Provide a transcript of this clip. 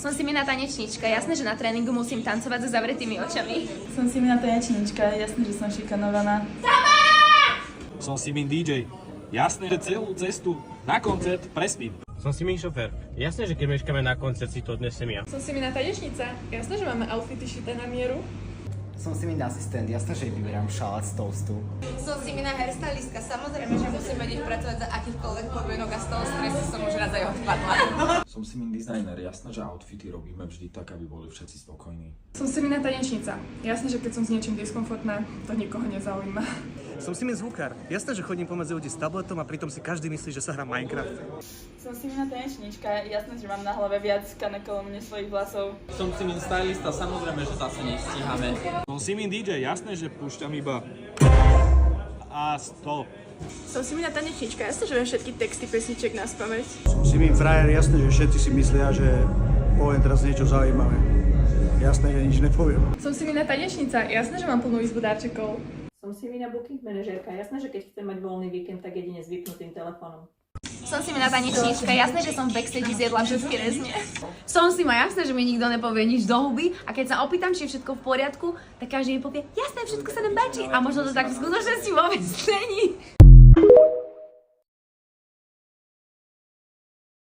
Som Simina tanečníčka, jasné, že na tréningu musím tancovať so zavretými očami. Som Simina tanečníčka, jasné, že som šikanovaná. Som Simin DJ. Jasné, že celú cestu na koncert prespím. Som Simin šofér. Jasné, že keď meškáme na koncert, si to odnesem ja. Som Simina tanečnica, jasné, že máme outfity šité na mieru. Som Simin asistent, jasné, že vyberám šalát z toastu. Som Simina hairstylistka, samozrejme, že musím vedieť pracovať za akýchkoľvek podmienok a z toho stresu som už raz aj odpadla. Som Simin designer, jasné, že outfity robíme vždy tak, aby boli všetci spokojní. Som Simina tanečnica, jasné, že keď som s niečím diskomfortná, to nikoho nezaujíma. Som Simin zvukár. Jasné, že chodím pomedzi ľudí s tabletom a pritom si každý myslí, že sa hrá Minecraft. Som Simina tanečníčka, jasné, že mám na hlave viac kanek okolo mne svojich vlasov. Som Simin stylista, samozrejme, že zase nestíhame. Som Simin DJ, jasné, že púšťam iba a 100. Som Simina tanečníčka, jasné, že viem všetky texty pesniček naspamäť. Som Simin frajer. Jasné, že všetci si myslia, že poviem teraz niečo zaujímavé. Jasné, že nič nepoviem. Som Simina tanečnica, jasné, že mám plnú izbu darčekov. Som Simina booking manažérka. Jasné, že keď chcem mať voľný víkend, tak jedine s vypnutým telefónom. Som Simina tanečníčka, jasné, že som v backstage zjedla všetky rezne. Som Sima, jasné, že mi nikto nepovie nič do huby a keď sa opýtam, či je všetko v poriadku, tak každý mi povie, jasné, všetko sa nám páči a možno to tak v skutočnosti vôbec není.